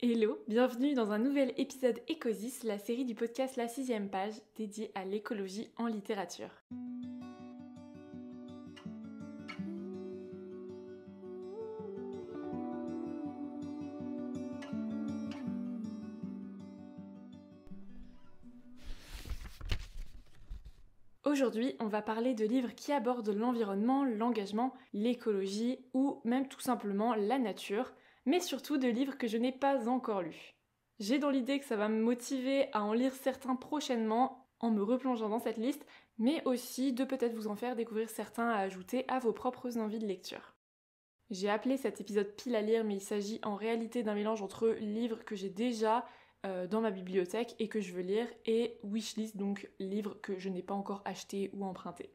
Hello, bienvenue dans un nouvel épisode Écosis, la série du podcast La 6ème page dédiée à l'écologie en littérature. Aujourd'hui, on va parler de livres qui abordent l'environnement, l'engagement, l'écologie ou même tout simplement la nature, mais surtout de livres que je n'ai pas encore lus. J'ai dans l'idée que ça va me motiver à en lire certains prochainement en me replongeant dans cette liste, mais aussi de peut-être vous en faire découvrir certains à ajouter à vos propres envies de lecture. J'ai appelé cet épisode pile à lire, mais il s'agit en réalité d'un mélange entre livres que j'ai déjà dans ma bibliothèque et que je veux lire, et wishlist, donc livres que je n'ai pas encore achetés ou empruntés.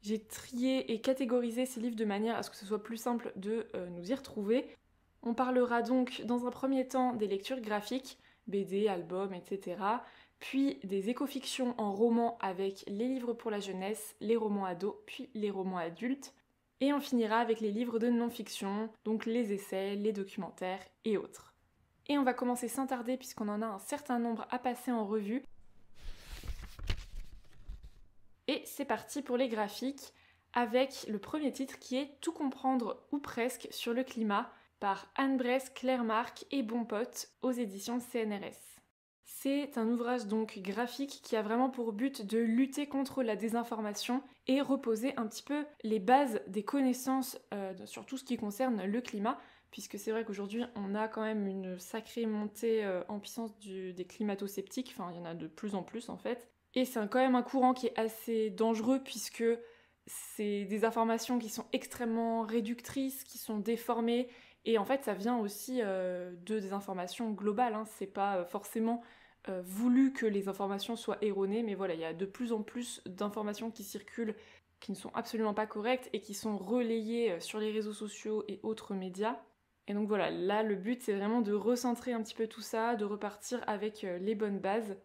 J'ai trié et catégorisé ces livres de manière à ce que ce soit plus simple de nous y retrouver. On parlera donc dans un premier temps des lectures graphiques, BD, albums, etc. Puis des écofictions en roman avec les livres pour la jeunesse, les romans ados, puis les romans adultes. Et on finira avec les livres de non-fiction, donc les essais, les documentaires et autres. Et on va commencer sans tarder puisqu'on en a un certain nombre à passer en revue. Et c'est parti pour les graphiques avec le premier titre qui est Tout comprendre ou presque sur le climat par Anne Bresse, Claire Marc et Bonpote aux éditions CNRS. C'est un ouvrage donc graphique qui a vraiment pour but de lutter contre la désinformation et reposer un petit peu les bases des connaissances sur tout ce qui concerne le climat, puisque c'est vrai qu'aujourd'hui on a quand même une sacrée montée en puissance des climato-sceptiques, enfin il y en a de plus en plus en fait, et c'est quand même un courant qui est assez dangereux puisque c'est des informations qui sont extrêmement réductrices, qui sont déformées, et en fait ça vient aussi de des informations globales, c'est pas forcément voulu que les informations soient erronées, mais voilà, il y a de plus en plus d'informations qui circulent qui ne sont absolument pas correctes et qui sont relayées sur les réseaux sociaux et autres médias. Et donc voilà, là le but c'est vraiment de recentrer un petit peu tout ça, de repartir avec les bonnes bases.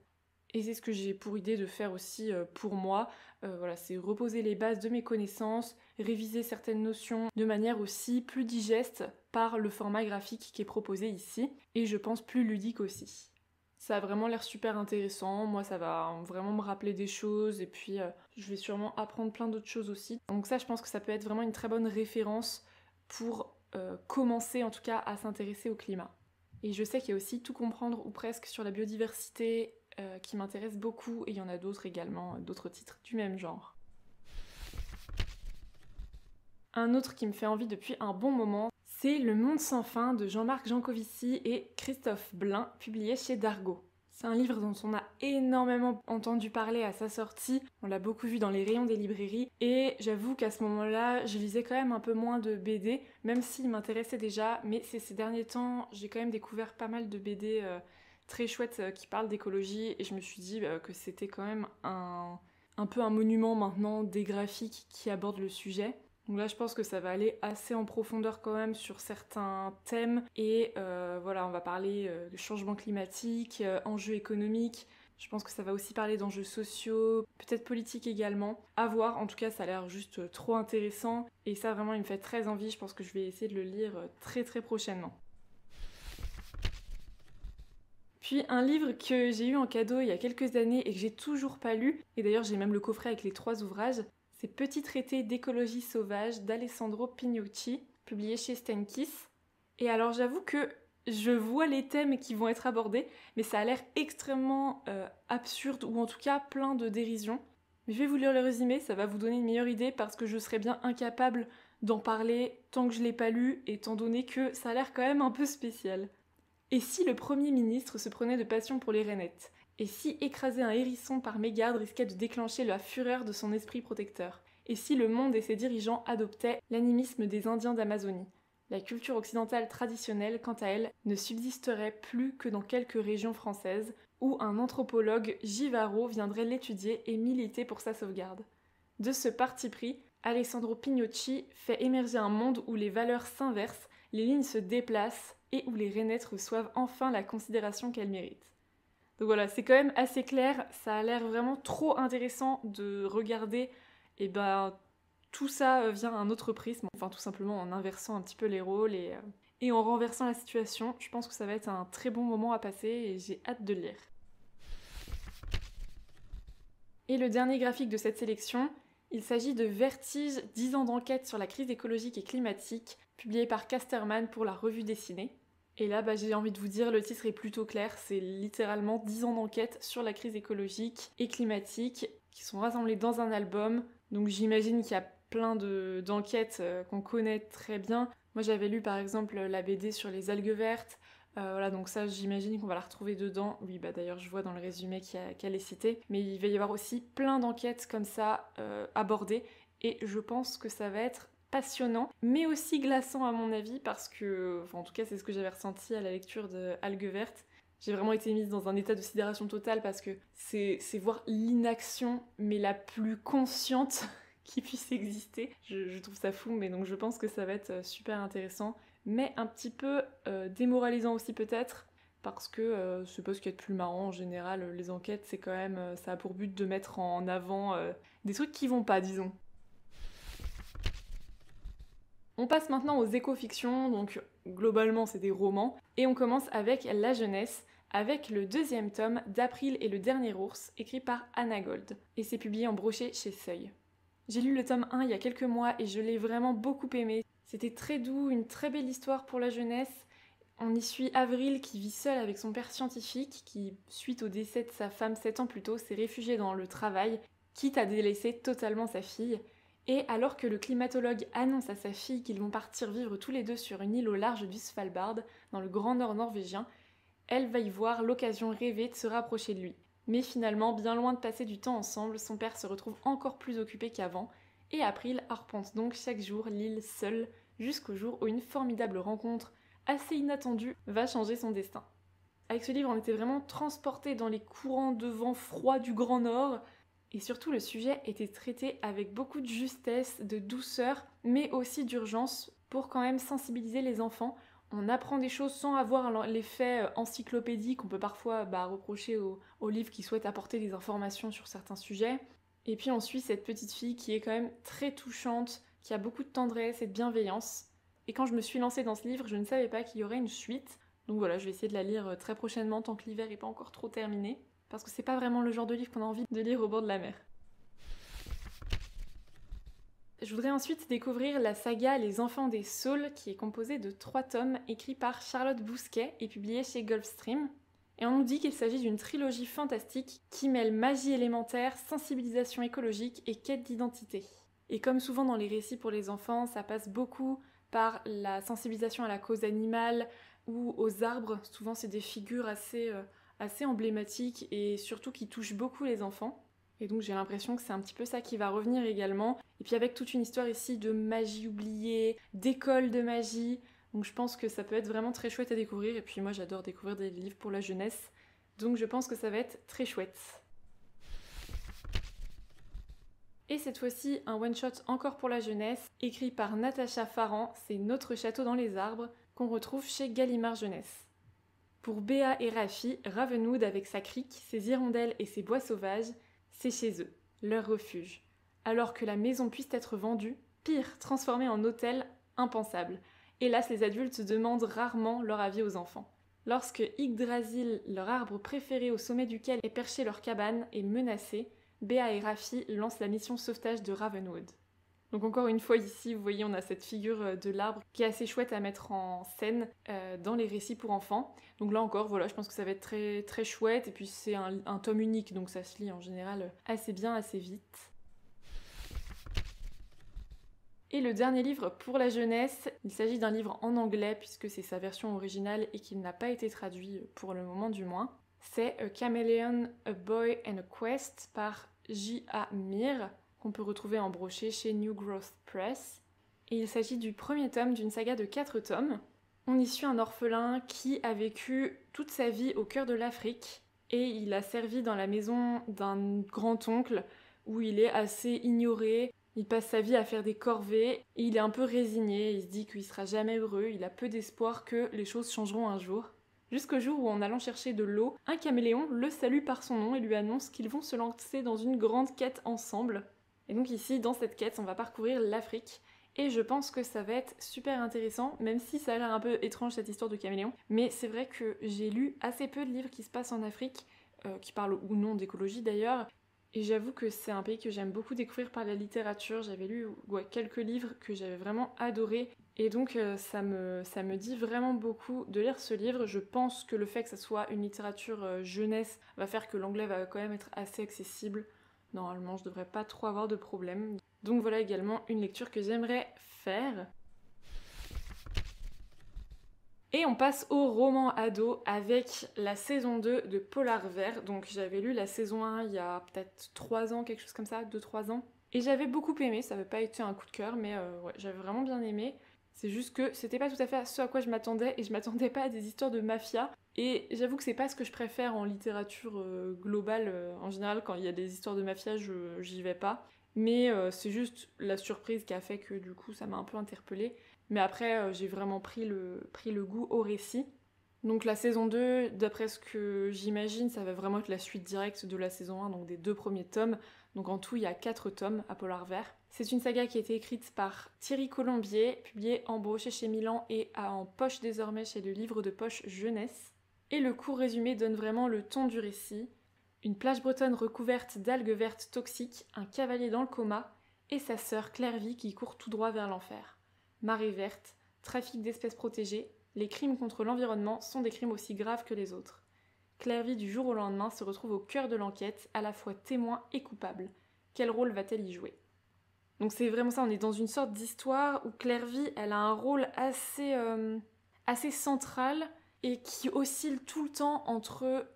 Et c'est ce que j'ai pour idée de faire aussi pour moi. Voilà, c'est reposer les bases de mes connaissances, réviser certaines notions de manière aussi plus digeste par le format graphique qui est proposé ici, et je pense plus ludique aussi. Ça a vraiment l'air super intéressant, moi ça va vraiment me rappeler des choses, et puis je vais sûrement apprendre plein d'autres choses aussi. Donc ça je pense que ça peut être vraiment une très bonne référence pour commencer en tout cas à s'intéresser au climat. Et je sais qu'il y a aussi Tout comprendre ou presque sur la biodiversité qui m'intéresse beaucoup, et il y en a d'autres également, d'autres titres du même genre. Un autre qui me fait envie depuis un bon moment, c'est Le Monde sans fin de Jean-Marc Jancovici et Christophe Blain, publié chez Dargaud. C'est un livre dont on a énormément entendu parler à sa sortie, on l'a beaucoup vu dans les rayons des librairies, et j'avoue qu'à ce moment-là, je lisais quand même un peu moins de BD, même s'il m'intéressait déjà, mais ces derniers temps, j'ai quand même découvert pas mal de BD très chouettes qui parlent d'écologie, et je me suis dit que c'était quand même un peu un monument maintenant des graphiques qui abordent le sujet. Donc là, je pense que ça va aller assez en profondeur quand même sur certains thèmes. Et voilà, on va parler de changement climatique, enjeux économiques. Je pense que ça va aussi parler d'enjeux sociaux, peut-être politiques également. À voir, en tout cas, ça a l'air juste trop intéressant. Et ça, vraiment, il me fait très envie. Je pense que je vais essayer de le lire très très prochainement. Puis un livre que j'ai eu en cadeau il y a quelques années et que j'ai toujours pas lu, et d'ailleurs j'ai même le coffret avec les 3 ouvrages, c'est Petit traité d'écologie sauvage d'Alessandro Pignucci, publié chez Stenkis. Et alors j'avoue que je vois les thèmes qui vont être abordés, mais ça a l'air extrêmement absurde, ou en tout cas plein de dérision. Mais je vais vous lire le résumé, ça va vous donner une meilleure idée, parce que je serais bien incapable d'en parler tant que je l'ai pas lu, étant donné que ça a l'air quand même un peu spécial. Et si le Premier ministre se prenait de passion pour les rainettes? Et si écraser un hérisson par mégarde risquait de déclencher la fureur de son esprit protecteur? Et si le monde et ses dirigeants adoptaient l'animisme des Indiens d'Amazonie? La culture occidentale traditionnelle, quant à elle, ne subsisterait plus que dans quelques régions françaises, où un anthropologue Givaro viendrait l'étudier et militer pour sa sauvegarde. De ce parti pris, Alessandro Pignucci fait émerger un monde où les valeurs s'inversent, les lignes se déplacent, et où les rainettes reçoivent enfin la considération qu'elles méritent. Donc voilà, c'est quand même assez clair, ça a l'air vraiment trop intéressant de regarder, tout ça vient à un autre prisme, enfin tout simplement en inversant un petit peu les rôles, et et en renversant la situation. Je pense que ça va être un très bon moment à passer et j'ai hâte de le lire. Et le dernier graphique de cette sélection, il s'agit de Vertige, 10 ans d'enquête sur la crise écologique et climatique, publié par Casterman pour la revue dessinée. Et là, j'ai envie de vous dire, le titre est plutôt clair, c'est littéralement 10 ans d'enquête sur la crise écologique et climatique qui sont rassemblés dans un album. Donc j'imagine qu'il y a plein d'enquêtes qu'on connaît très bien. Moi j'avais lu par exemple la BD sur les algues vertes, voilà, donc ça j'imagine qu'on va la retrouver dedans. Oui, d'ailleurs je vois dans le résumé qu'elle est citée. Mais il va y avoir aussi plein d'enquêtes comme ça abordées et je pense que ça va être passionnant, mais aussi glaçant à mon avis parce que, en tout cas c'est ce que j'avais ressenti à la lecture de Algues vertes. J'ai vraiment été mise dans un état de sidération totale parce que c'est voir l'inaction, mais la plus consciente qui puisse exister. Je trouve ça fou, mais donc je pense que ça va être super intéressant, mais un petit peu démoralisant aussi peut-être, parce que c'est pas ce qu'il y a de plus marrant en général. Les enquêtes, c'est quand même, ça a pour but de mettre en avant des trucs qui vont pas, disons. On passe maintenant aux éco-fictions, donc globalement c'est des romans, et on commence avec la jeunesse, avec le 2e tome d'April et le dernier ours, écrit par Anna Gold, et c'est publié en brochet chez Seuil. J'ai lu le tome 1 il y a quelques mois et je l'ai vraiment beaucoup aimé. C'était très doux, une très belle histoire pour la jeunesse. On y suit Avril qui vit seule avec son père scientifique, qui, suite au décès de sa femme 7 ans plus tôt, s'est réfugié dans le travail, quitte à délaisser totalement sa fille. Et alors que le climatologue annonce à sa fille qu'ils vont partir vivre tous les deux sur une île au large du Svalbard, dans le grand nord norvégien, elle va y voir l'occasion rêvée de se rapprocher de lui. Mais finalement, bien loin de passer du temps ensemble, son père se retrouve encore plus occupé qu'avant, et April arpente donc chaque jour l'île seule, jusqu'au jour où une formidable rencontre, assez inattendue, va changer son destin. Avec ce livre, on était vraiment transportés dans les courants de vent froid du Grand Nord, et surtout le sujet était traité avec beaucoup de justesse, de douceur, mais aussi d'urgence, pour quand même sensibiliser les enfants. On apprend des choses sans avoir l'effet encyclopédique qu'on peut parfois reprocher aux livres qui souhaitent apporter des informations sur certains sujets. Et puis on suit cette petite fille qui est quand même très touchante, qui a beaucoup de tendresse et de bienveillance. Et quand je me suis lancée dans ce livre, je ne savais pas qu'il y aurait une suite. Donc voilà, je vais essayer de la lire très prochainement tant que l'hiver n'est pas encore trop terminé. Parce que c'est pas vraiment le genre de livre qu'on a envie de lire au bord de la mer. Je voudrais ensuite découvrir la saga Les Enfants des Saules, qui est composée de 3 tomes écrits par Charlotte Bousquet et publiés chez Gulfstream. Et on nous dit qu'il s'agit d'une trilogie fantastique qui mêle magie élémentaire, sensibilisation écologique et quête d'identité. Et comme souvent dans les récits pour les enfants, ça passe beaucoup par la sensibilisation à la cause animale ou aux arbres. Souvent c'est des figures assez emblématiques et surtout qui touchent beaucoup les enfants. Et donc j'ai l'impression que c'est un petit peu ça qui va revenir également. Et puis avec toute une histoire ici de magie oubliée, d'école de magie. Donc je pense que ça peut être vraiment très chouette à découvrir. Et puis moi j'adore découvrir des livres pour la jeunesse. Donc je pense que ça va être très chouette. Et cette fois-ci, un one-shot encore pour la jeunesse, écrit par Natacha Farran, c'est Notre château dans les arbres, qu'on retrouve chez Gallimard Jeunesse. Pour Béa et Rafi, Ravenwood avec sa crique, ses hirondelles et ses bois sauvages, c'est chez eux, leur refuge. Alors que la maison puisse être vendue, pire, transformée en hôtel, impensable. Hélas, les adultes demandent rarement leur avis aux enfants. Lorsque Yggdrasil, leur arbre préféré au sommet duquel est perchée leur cabane, est menacé, Béa et Rafi lancent la mission sauvetage de Ravenwood. Donc encore une fois ici, vous voyez, on a cette figure de l'arbre qui est assez chouette à mettre en scène dans les récits pour enfants. Donc là encore, voilà, je pense que ça va être très, très chouette. Et puis c'est un tome unique, donc ça se lit en général assez bien, assez vite. Et le dernier livre pour la jeunesse, il s'agit d'un livre en anglais puisque c'est sa version originale et qu'il n'a pas été traduit pour le moment du moins. C'est A Chameleon, A Boy and a Quest par J.A. Mir, qu'on peut retrouver en brochet chez New Growth Press. Et il s'agit du premier tome d'une saga de 4 tomes. On y suit un orphelin qui a vécu toute sa vie au cœur de l'Afrique et il a servi dans la maison d'un grand-oncle où il est assez ignoré. Il passe sa vie à faire des corvées et il est un peu résigné. Il se dit qu'il sera jamais heureux, il a peu d'espoir que les choses changeront un jour. Jusqu'au jour où, en allant chercher de l'eau, un caméléon le salue par son nom et lui annonce qu'ils vont se lancer dans une grande quête ensemble. Et donc ici, dans cette quête, on va parcourir l'Afrique et je pense que ça va être super intéressant, même si ça a l'air un peu étrange cette histoire de caméléon. Mais c'est vrai que j'ai lu assez peu de livres qui se passent en Afrique, qui parlent ou non d'écologie d'ailleurs, et j'avoue que c'est un pays que j'aime beaucoup découvrir par la littérature. J'avais lu quelques livres que j'avais vraiment adorés, et donc ça me dit vraiment beaucoup de lire ce livre. Je pense que le fait que ça soit une littérature jeunesse va faire que l'anglais va quand même être assez accessible. Normalement, je devrais pas trop avoir de problème. Donc voilà également une lecture que j'aimerais faire. Et on passe au roman ado avec la saison 2 de Polar Vert. Donc j'avais lu la saison 1 il y a peut-être 3 ans, quelque chose comme ça, 2-3 ans. Et j'avais beaucoup aimé, ça n'avait pas été un coup de cœur, mais ouais, j'avais vraiment bien aimé. C'est juste que c'était pas tout à fait à ce à quoi je m'attendais, et je m'attendais pas à des histoires de mafia. Et j'avoue que c'est pas ce que je préfère en littérature globale. En général, quand il y a des histoires de mafia, j'y vais pas. Mais c'est juste la surprise qui a fait que du coup ça m'a un peu interpellée. Mais après, j'ai vraiment pris le goût au récit. Donc la saison 2, d'après ce que j'imagine, ça va vraiment être la suite directe de la saison 1, donc des 2 premiers tomes. Donc en tout, il y a 4 tomes à Polar Vert. C'est une saga qui a été écrite par Thierry Colombier, publiée en broché chez Milan et en poche désormais chez le livre de poche jeunesse. Et le court résumé donne vraiment le ton du récit. Une plage bretonne recouverte d'algues vertes toxiques, un cavalier dans le coma, et sa sœur Clairvy qui court tout droit vers l'enfer. Marée verte, trafic d'espèces protégées, les crimes contre l'environnement sont des crimes aussi graves que les autres. Clairvy du jour au lendemain se retrouve au cœur de l'enquête, à la fois témoin et coupable. Quel rôle va-t-elle y jouer ? Donc c'est vraiment ça, on est dans une sorte d'histoire où Clairvy, elle a un rôle assez central et qui oscille tout le temps entre,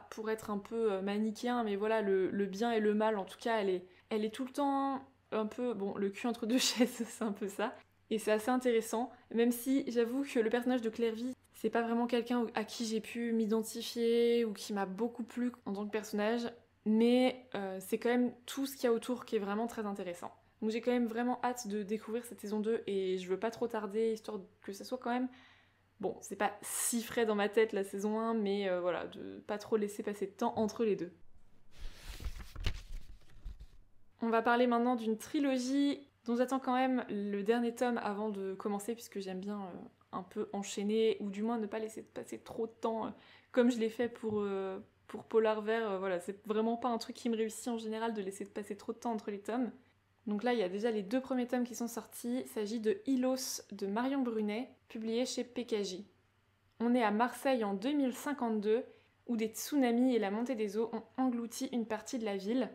pour être un peu manichéen, mais voilà, le bien et le mal, en tout cas, elle est tout le temps un peu, le cul entre deux chaises, c'est un peu ça. Et c'est assez intéressant, même si j'avoue que le personnage de Clairvy, c'est pas vraiment quelqu'un à qui j'ai pu m'identifier ou qui m'a beaucoup plu en tant que personnage, mais c'est quand même tout ce qu'il y a autour qui est vraiment très intéressant. Donc j'ai quand même vraiment hâte de découvrir cette saison 2 et je veux pas trop tarder, histoire que ça soit quand même... Bon, c'est pas si frais dans ma tête la saison 1, mais voilà, de pas trop laisser passer de temps entre les deux. On va parler maintenant d'une trilogie dont j'attends quand même le dernier tome avant de commencer, puisque j'aime bien un peu enchaîner, ou du moins ne pas laisser passer trop de temps, comme je l'ai fait pour Polar Vert. Voilà, c'est vraiment pas un truc qui me réussit en général de laisser passer trop de temps entre les tomes. Donc là, il y a déjà les 2 premiers tomes qui sont sortis. Il s'agit de Ilos de Marion Brunet, publié chez PKJ. On est à Marseille en 2052, où des tsunamis et la montée des eaux ont englouti une partie de la ville.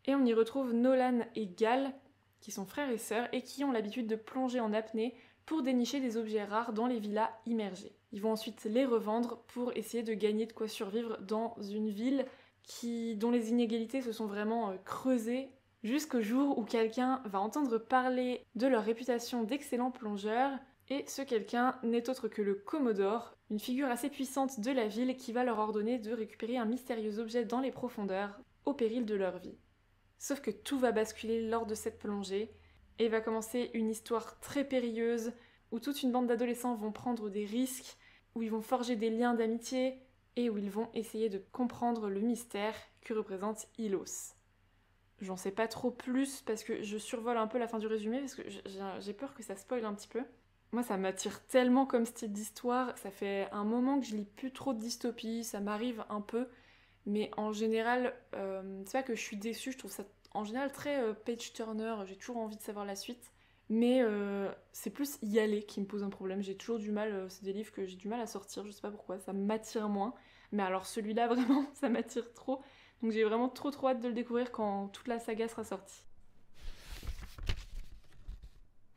Et on y retrouve Nolan et Gal, qui sont frères et sœurs, et qui ont l'habitude de plonger en apnée pour dénicher des objets rares dans les villas immergées. Ils vont ensuite les revendre pour essayer de gagner de quoi survivre dans une ville dont les inégalités se sont vraiment creusées, jusqu'au jour où quelqu'un va entendre parler de leur réputation d'excellents plongeurs, et ce quelqu'un n'est autre que le Commodore, une figure assez puissante de la ville qui va leur ordonner de récupérer un mystérieux objet dans les profondeurs, au péril de leur vie. Sauf que tout va basculer lors de cette plongée, et va commencer une histoire très périlleuse, où toute une bande d'adolescents vont prendre des risques, où ils vont forger des liens d'amitié, et où ils vont essayer de comprendre le mystère que représente Ilos. J'en sais pas trop plus parce que je survole un peu la fin du résumé parce que j'ai peur que ça spoil un petit peu. Moi ça m'attire tellement comme style d'histoire, ça fait un moment que je lis plus trop de dystopie, ça m'arrive un peu, mais en général, c'est pas que je suis déçue, je trouve ça en général très page turner, j'ai toujours envie de savoir la suite, mais c'est plus y aller qui me pose un problème, j'ai toujours du mal, c'est des livres que j'ai du mal à sortir, je sais pas pourquoi, ça m'attire moins, mais alors celui-là vraiment ça m'attire trop. Donc j'ai vraiment trop hâte de le découvrir quand toute la saga sera sortie.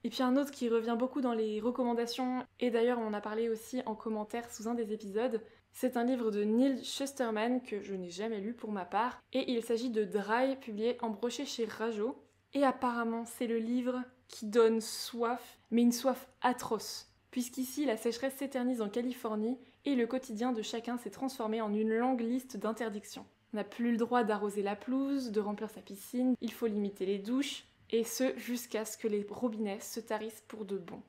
Et puis un autre qui revient beaucoup dans les recommandations, et d'ailleurs on en a parlé aussi en commentaire sous un des épisodes, c'est un livre de Neil Shusterman que je n'ai jamais lu pour ma part, et il s'agit de Dry, publié en broché chez Rajo. Et apparemment c'est le livre qui donne soif, mais une soif atroce, puisqu'ici la sécheresse s'éternise en Californie, et le quotidien de chacun s'est transformé en une longue liste d'interdictions. On n'a plus le droit d'arroser la pelouse, de remplir sa piscine, il faut limiter les douches, et ce jusqu'à ce que les robinets se tarissent pour de bon.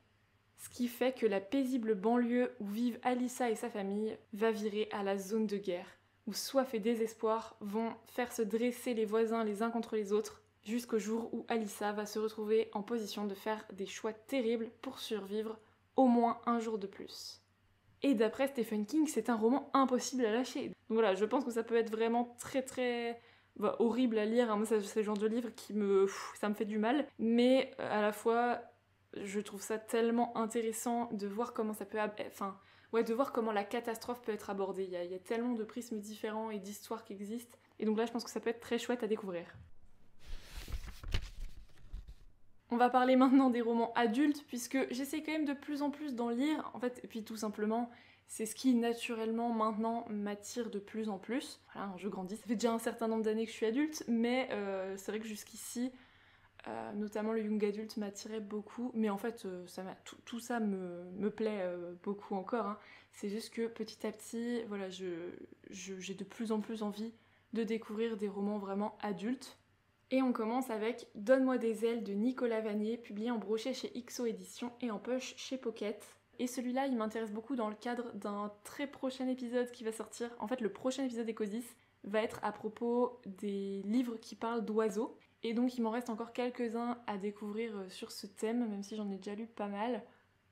Ce qui fait que la paisible banlieue où vivent Alyssa et sa famille va virer à la zone de guerre, où soif et désespoir vont faire se dresser les voisins les uns contre les autres, jusqu'au jour où Alyssa va se retrouver en position de faire des choix terribles pour survivre au moins un jour de plus. Et d'après Stephen King, c'est un roman impossible à lâcher. Donc voilà, je pense que ça peut être vraiment très horrible à lire. Moi, c'est le genre de livre qui ça me fait du mal. Mais à la fois, je trouve ça tellement intéressant de voir comment ça peut... de voir comment la catastrophe peut être abordée. Il y a tellement de prismes différents et d'histoires qui existent. Et donc là, je pense que ça peut être très chouette à découvrir. On va parler maintenant des romans adultes, puisque j'essaie quand même de plus en plus d'en lire, en fait, et puis tout simplement, c'est ce qui naturellement maintenant m'attire de plus en plus. Voilà, je grandis, ça fait déjà un certain nombre d'années que je suis adulte, mais c'est vrai que jusqu'ici, notamment le young adulte m'attirait beaucoup, mais en fait, tout ça me plaît beaucoup encore. Hein. C'est juste que petit à petit, voilà, j'ai de plus en plus envie de découvrir des romans vraiment adultes. Et on commence avec Donne-moi des ailes de Nicolas Vanier, publié en brochet chez XO Éditions et en poche chez Pocket. Et celui-là, il m'intéresse beaucoup dans le cadre d'un très prochain épisode qui va sortir. En fait, le prochain épisode d'Ecosis va être à propos des livres qui parlent d'oiseaux. Et donc, il m'en reste encore quelques-uns à découvrir sur ce thème, même si j'en ai déjà lu pas mal.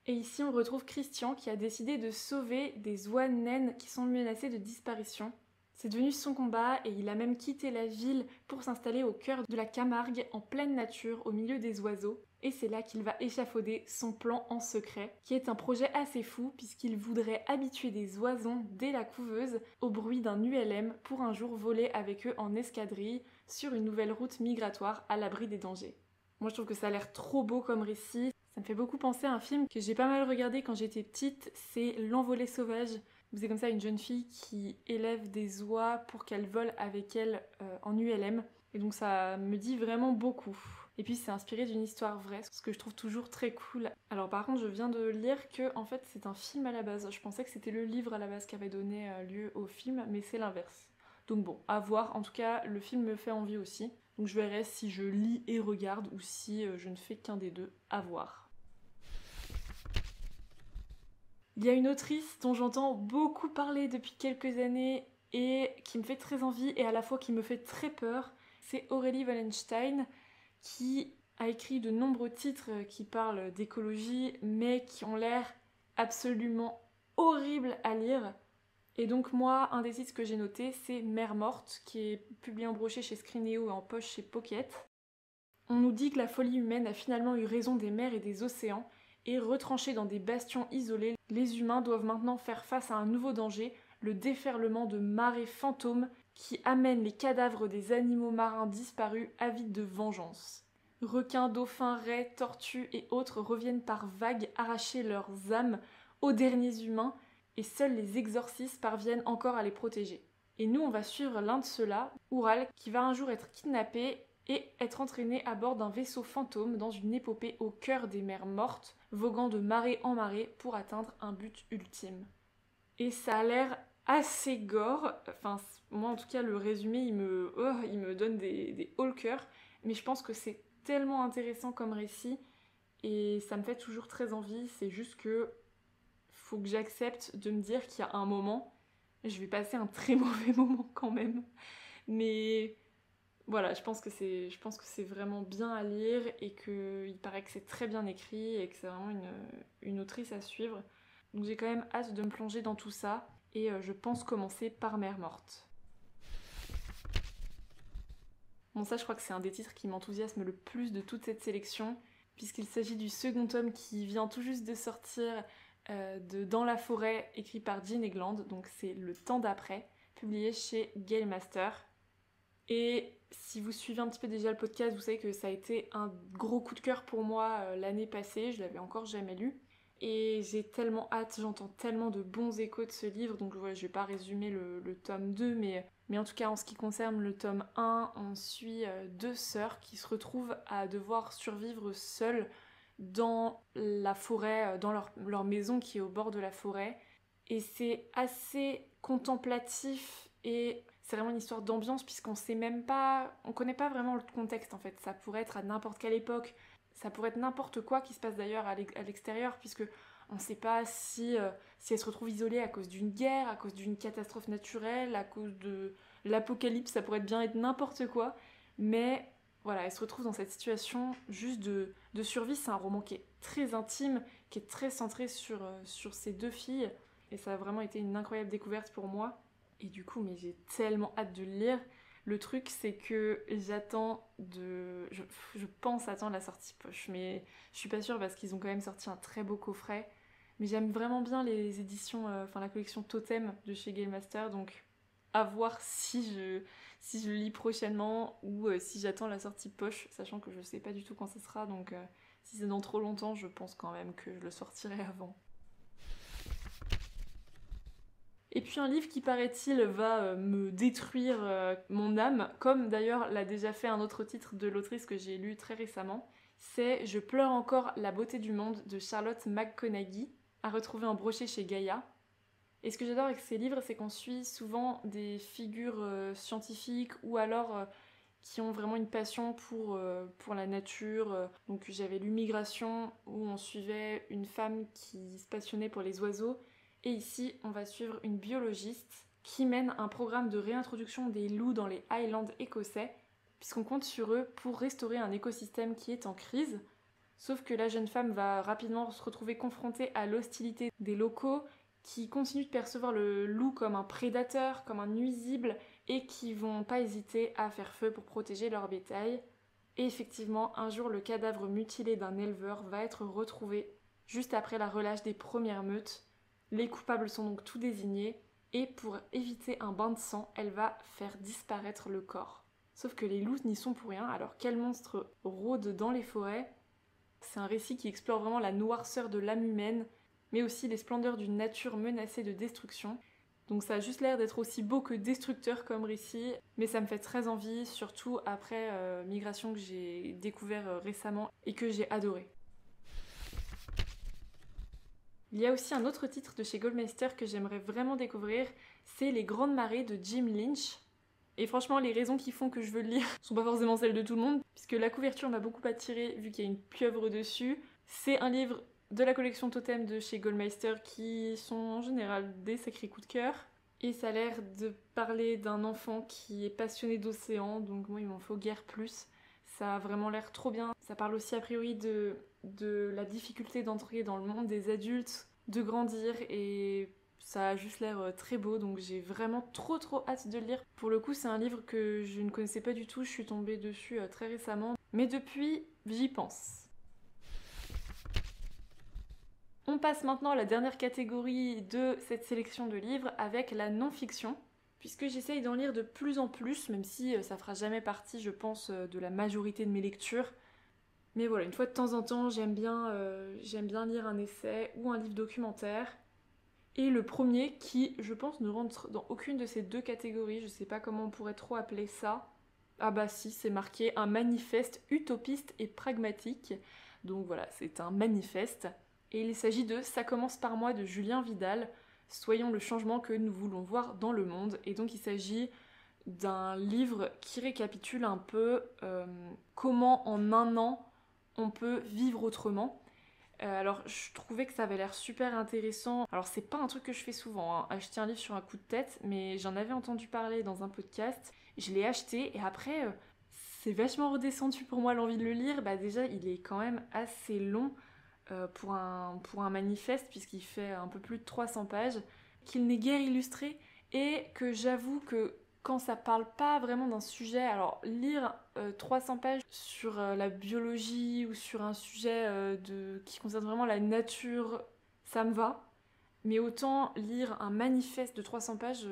Et ici, on retrouve Christian qui a décidé de sauver des oies naines qui sont menacées de disparition. C'est devenu son combat et il a même quitté la ville pour s'installer au cœur de la Camargue, en pleine nature, au milieu des oiseaux. Et c'est là qu'il va échafauder son plan en secret, qui est un projet assez fou puisqu'il voudrait habituer des oisons dès la couveuse au bruit d'un ULM pour un jour voler avec eux en escadrille sur une nouvelle route migratoire à l'abri des dangers. Moi je trouve que ça a l'air trop beau comme récit. Ça me fait beaucoup penser à un film que j'ai pas mal regardé quand j'étais petite, c'est L'Envolée sauvage. C'est comme ça une jeune fille qui élève des oies pour qu'elles volent avec elle en ULM. Et donc ça me dit vraiment beaucoup. Et puis c'est inspiré d'une histoire vraie, ce que je trouve toujours très cool. Alors par contre je viens de lire que en fait c'est un film à la base. Je pensais que c'était le livre à la base qui avait donné lieu au film, mais c'est l'inverse. Donc bon, à voir. En tout cas, le film me fait envie aussi. Donc je verrai si je lis et regarde ou si je ne fais qu'un des deux. À voir. Il y a une autrice dont j'entends beaucoup parler depuis quelques années et qui me fait très envie et à la fois qui me fait très peur. C'est Aurélie Wallenstein qui a écrit de nombreux titres qui parlent d'écologie mais qui ont l'air absolument horribles à lire. Et donc moi, un des titres que j'ai noté, c'est Mère morte, qui est publié en brochet chez Scrineo et en poche chez Pocket. On nous dit que la folie humaine a finalement eu raison des mers et des océans, et retranchés dans des bastions isolés, les humains doivent maintenant faire face à un nouveau danger, le déferlement de marées fantômes qui amènent les cadavres des animaux marins disparus avides de vengeance. Requins, dauphins, raies, tortues et autres reviennent par vagues arracher leurs âmes aux derniers humains, et seuls les exorcistes parviennent encore à les protéger. Et nous, on va suivre l'un de ceux-là, Oural, qui va un jour être kidnappé et être entraîné à bord d'un vaisseau fantôme dans une épopée au cœur des mers mortes, voguant de marée en marée pour atteindre un but ultime. Et ça a l'air assez gore, enfin moi en tout cas le résumé il me donne des hauts le cœur, mais je pense que c'est tellement intéressant comme récit et ça me fait toujours très envie, c'est juste que faut que j'accepte de me dire qu'il y a un moment, je vais passer un très mauvais moment quand même, mais voilà, je pense que c'est vraiment bien à lire et qu'il paraît que c'est très bien écrit et que c'est vraiment une autrice à suivre. Donc j'ai quand même hâte de me plonger dans tout ça et je pense commencer par Mère morte. Bon ça je crois que c'est un des titres qui m'enthousiasme le plus de toute cette sélection puisqu'il s'agit du second tome qui vient tout juste de sortir de Dans la forêt écrit par Jean Egland, donc c'est Le temps d'après, publié chez Gale Master. Et si vous suivez un petit peu déjà le podcast, vous savez que ça a été un gros coup de cœur pour moi l'année passée, je l'avais encore jamais lu. Et j'ai tellement hâte, j'entends tellement de bons échos de ce livre, donc voilà, je vais pas résumer le tome 2, mais en tout cas en ce qui concerne le tome 1, on suit deux sœurs qui se retrouvent à devoir survivre seules dans la forêt, dans leur maison qui est au bord de la forêt. Et c'est assez contemplatif et c'est vraiment une histoire d'ambiance puisqu'on sait même pas, on connaît pas vraiment le contexte en fait. Ça pourrait être à n'importe quelle époque, ça pourrait être n'importe quoi qui se passe d'ailleurs à l'extérieur puisque on sait pas si elle se retrouve isolée à cause d'une guerre, à cause d'une catastrophe naturelle, à cause de l'apocalypse, ça pourrait bien être n'importe quoi. Mais voilà, elle se retrouve dans cette situation juste de survie. C'est un roman qui est très intime, qui est très centré sur ces deux filles. Et ça a vraiment été une incroyable découverte pour moi. Et du coup, mais j'ai tellement hâte de le lire. Le truc, c'est que j'attends de... Je pense attendre la sortie poche, mais je suis pas sûre parce qu'ils ont quand même sorti un très beau coffret. Mais j'aime vraiment bien les éditions, enfin la collection Totem de chez Game Master, donc à voir si je le lis prochainement ou si j'attends la sortie poche, sachant que je sais pas du tout quand ça sera, donc si c'est dans trop longtemps, je pense quand même que je le sortirai avant. Et puis un livre qui, paraît-il, va me détruire mon âme, comme d'ailleurs l'a déjà fait un autre titre de l'autrice que j'ai lu très récemment, c'est Je pleure encore la beauté du monde de Charlotte McConaghy, à retrouver en brochet chez Gaïa. Et ce que j'adore avec ces livres, c'est qu'on suit souvent des figures scientifiques ou alors qui ont vraiment une passion pour la nature. Donc j'avais lu Migration, où on suivait une femme qui se passionnait pour les oiseaux. Et ici, on va suivre une biologiste qui mène un programme de réintroduction des loups dans les Highlands écossais, puisqu'on compte sur eux pour restaurer un écosystème qui est en crise. Sauf que la jeune femme va rapidement se retrouver confrontée à l'hostilité des locaux qui continuent de percevoir le loup comme un prédateur, comme un nuisible, et qui vont pas hésiter à faire feu pour protéger leur bétail. Et effectivement, un jour, le cadavre mutilé d'un éleveur va être retrouvé juste après la relâche des premières meutes. Les coupables sont donc tous désignés, et pour éviter un bain de sang, elle va faire disparaître le corps. Sauf que les loups n'y sont pour rien, alors quel monstre rôde dans les forêts? C'est un récit qui explore vraiment la noirceur de l'âme humaine, mais aussi les splendeurs d'une nature menacée de destruction. Donc ça a juste l'air d'être aussi beau que destructeur comme récit, mais ça me fait très envie, surtout après Migration que j'ai découvert récemment et que j'ai adoré. Il y a aussi un autre titre de chez Goldmeister que j'aimerais vraiment découvrir, c'est Les Grandes Marées de Jim Lynch. Et franchement, les raisons qui font que je veux le lire sont pas forcément celles de tout le monde, puisque la couverture m'a beaucoup attirée vu qu'il y a une pieuvre dessus. C'est un livre de la collection Totem de chez Goldmeister qui sont en général des sacrés coups de cœur. Et ça a l'air de parler d'un enfant qui est passionné d'océan, donc moi il m'en faut guère plus. Ça a vraiment l'air trop bien. Ça parle aussi a priori de la difficulté d'entrer dans le monde des adultes, de grandir, et ça a juste l'air très beau, donc j'ai vraiment trop hâte de le lire. Pour le coup, c'est un livre que je ne connaissais pas du tout, je suis tombée dessus très récemment, mais depuis, j'y pense. On passe maintenant à la dernière catégorie de cette sélection de livres avec la non-fiction, puisque j'essaye d'en lire de plus en plus, même si ça fera jamais partie, je pense, de la majorité de mes lectures. Mais voilà, une fois de temps en temps, j'aime bien lire un essai ou un livre documentaire. Et le premier qui, je pense, ne rentre dans aucune de ces deux catégories, je sais pas comment on pourrait trop appeler ça. Ah bah si, c'est marqué un manifeste utopiste et pragmatique. Donc voilà, c'est un manifeste. Et il s'agit de Ça commence par moi de Julien Vidal. Soyons le changement que nous voulons voir dans le monde. Et donc il s'agit d'un livre qui récapitule un peu comment en un an on peut vivre autrement. Alors je trouvais que ça avait l'air super intéressant. Alors c'est pas un truc que je fais souvent, hein, acheter un livre sur un coup de tête, mais j'en avais entendu parler dans un podcast, je l'ai acheté et après c'est vachement redescendu pour moi l'envie de le lire. Bah déjà il est quand même assez long pour un manifeste puisqu'il fait un peu plus de 300 pages, qu'il n'est guère illustré et que j'avoue que quand ça parle pas vraiment d'un sujet, alors lire 300 pages sur la biologie ou sur un sujet qui concerne vraiment la nature, ça me va. Mais autant lire un manifeste de 300 pages,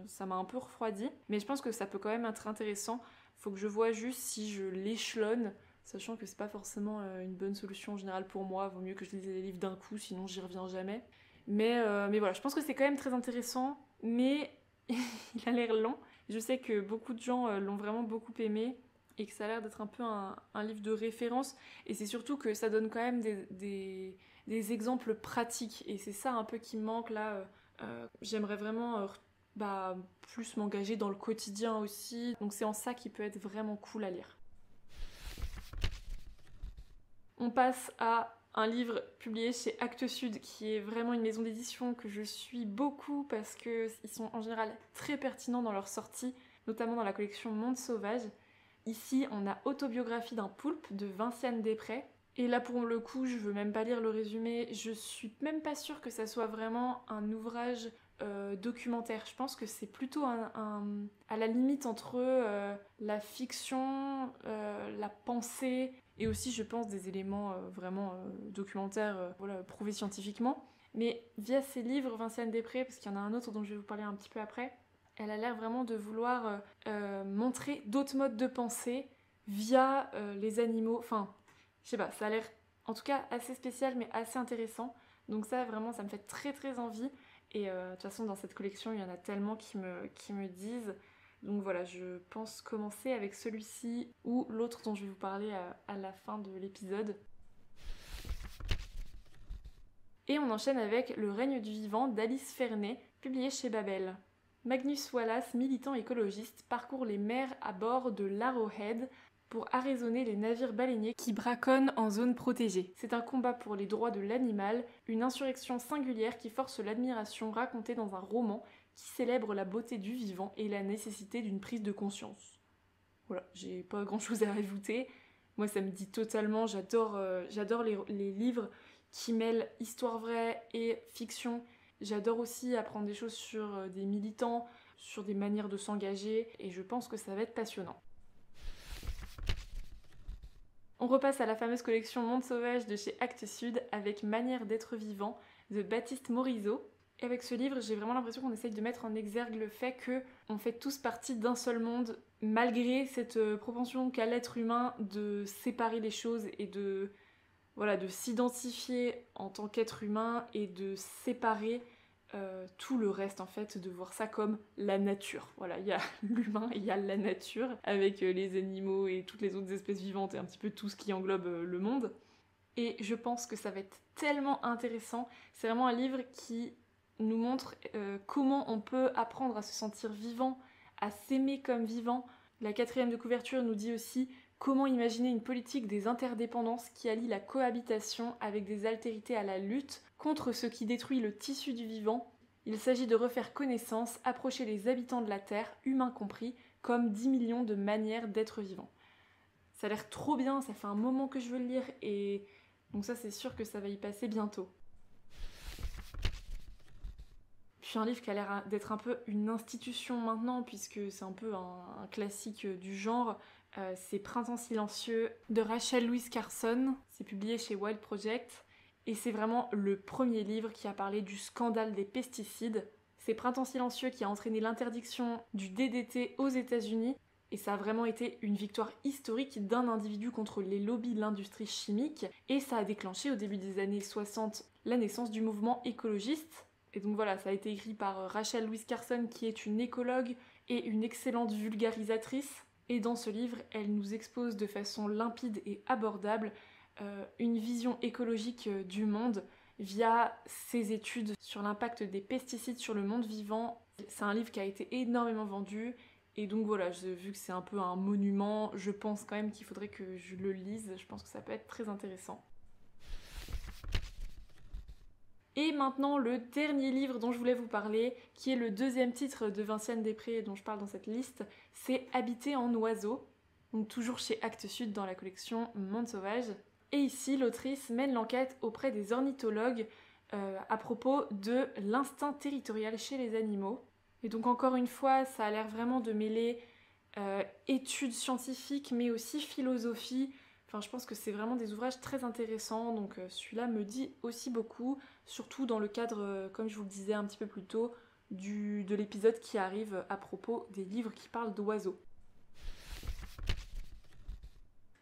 ça m'a un peu refroidi. Mais je pense que ça peut quand même être intéressant. Faut que je vois juste si je l'échelonne, sachant que c'est pas forcément une bonne solution en général pour moi. Vaut mieux que je lise les livres d'un coup, sinon j'y reviens jamais. Mais voilà, je pense que c'est quand même très intéressant, mais il a l'air lent. Je sais que beaucoup de gens l'ont vraiment beaucoup aimé et que ça a l'air d'être un peu un livre de référence. Et c'est surtout que ça donne quand même des exemples pratiques. Et c'est ça un peu qui me manque là. J'aimerais vraiment plus m'engager dans le quotidien aussi. Donc c'est en ça qui peut être vraiment cool à lire. On passe à un livre publié chez Actes Sud qui est vraiment une maison d'édition que je suis beaucoup parce qu'ils sont en général très pertinents dans leurs sorties, notamment dans la collection Monde Sauvage. Ici, on a Autobiographie d'un poulpe de Vinciane Després. Et là, pour le coup, je veux même pas lire le résumé. Je suis même pas sûre que ça soit vraiment un ouvrage documentaire. Je pense que c'est plutôt à la limite entre la fiction, la pensée, et aussi, je pense, des éléments vraiment documentaires, prouvés scientifiquement. Mais via ces livres, Vinciane Després, parce qu'il y en a un autre dont je vais vous parler un petit peu après, elle a l'air vraiment de vouloir montrer d'autres modes de pensée via les animaux. Enfin, je sais pas, ça a l'air en tout cas assez spécial mais assez intéressant. Donc ça, vraiment, ça me fait très très envie. Et de toute façon, dans cette collection, il y en a tellement qui me disent. Donc voilà, je pense commencer avec celui-ci ou l'autre dont je vais vous parler à la fin de l'épisode. Et on enchaîne avec Le règne du vivant d'Alice Ferney, publié chez Babel. Magnus Wallace, militant écologiste, parcourt les mers à bord de l'Arrowhead pour arraisonner les navires baleiniers qui braconnent en zone protégée. C'est un combat pour les droits de l'animal, une insurrection singulière qui force l'admiration racontée dans un roman qui célèbre la beauté du vivant et la nécessité d'une prise de conscience. Voilà, j'ai pas grand chose à ajouter. Moi, ça me dit totalement, j'adore les livres qui mêlent histoire vraie et fiction. J'adore aussi apprendre des choses sur des militants, sur des manières de s'engager, et je pense que ça va être passionnant. On repasse à la fameuse collection Monde Sauvage de chez Actes Sud avec Manière d'être vivant de Baptiste Morisot. Et avec ce livre, j'ai vraiment l'impression qu'on essaye de mettre en exergue le fait qu'on fait tous partie d'un seul monde, malgré cette propension qu'a l'être humain de séparer les choses et de s'identifier en tant qu'être humain et de séparer tout le reste, en fait, de voir ça comme la nature. Voilà, il y a l'humain, il y a la nature, avec les animaux et toutes les autres espèces vivantes et un petit peu tout ce qui englobe le monde. Et je pense que ça va être tellement intéressant. C'est vraiment un livre qui nous montre comment on peut apprendre à se sentir vivant, à s'aimer comme vivant. La 4e de couverture nous dit aussi comment imaginer une politique des interdépendances qui allie la cohabitation avec des altérités à la lutte contre ce qui détruit le tissu du vivant. Il s'agit de refaire connaissance, approcher les habitants de la Terre, humains compris, comme 10 millions de manières d'être vivant. Ça a l'air trop bien, ça fait un moment que je veux le lire et donc ça c'est sûr que ça va y passer bientôt. Puis un livre qui a l'air d'être un peu une institution maintenant puisque c'est un peu un classique du genre. C'est Printemps silencieux de Rachel Louise Carson. C'est publié chez Wild Project. Et c'est vraiment le premier livre qui a parlé du scandale des pesticides. C'est Printemps silencieux qui a entraîné l'interdiction du DDT aux États-Unis. Et ça a vraiment été une victoire historique d'un individu contre les lobbies de l'industrie chimique. Et ça a déclenché au début des années 60 la naissance du mouvement écologiste. Et donc voilà, ça a été écrit par Rachel Louise Carson qui est une écologue et une excellente vulgarisatrice. Et dans ce livre, elle nous expose de façon limpide et abordable une vision écologique du monde via ses études sur l'impact des pesticides sur le monde vivant. C'est un livre qui a été énormément vendu et donc voilà, vu que c'est un peu un monument, je pense quand même qu'il faudrait que je le lise. Je pense que ça peut être très intéressant. Et maintenant, le dernier livre dont je voulais vous parler, qui est le 2e titre de Vinciane Després dont je parle dans cette liste, c'est Habiter en oiseau, donc toujours chez Actes Sud dans la collection Monde Sauvage. Et ici, l'autrice mène l'enquête auprès des ornithologues à propos de l'instinct territorial chez les animaux. Et donc encore une fois, ça a l'air vraiment de mêler études scientifiques mais aussi philosophie. Enfin, je pense que c'est vraiment des ouvrages très intéressants, donc celui-là me dit aussi beaucoup, surtout dans le cadre, comme je vous le disais un petit peu plus tôt, de l'épisode qui arrive à propos des livres qui parlent d'oiseaux.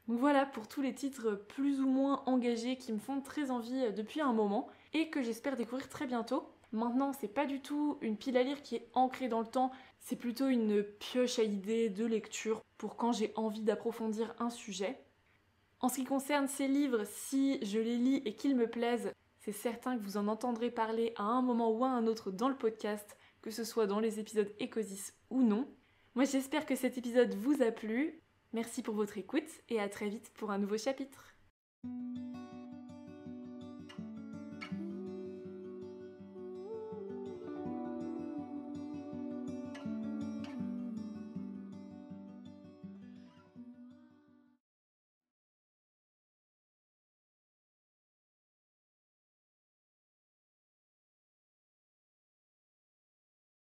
Donc voilà pour tous les titres plus ou moins engagés qui me font très envie depuis un moment et que j'espère découvrir très bientôt. Maintenant, c'est pas du tout une pile à lire qui est ancrée dans le temps, c'est plutôt une pioche à idées de lecture pour quand j'ai envie d'approfondir un sujet. En ce qui concerne ces livres, si je les lis et qu'ils me plaisent, c'est certain que vous en entendrez parler à un moment ou à un autre dans le podcast, que ce soit dans les épisodes Ecosis ou non. Moi j'espère que cet épisode vous a plu, merci pour votre écoute et à très vite pour un nouveau chapitre.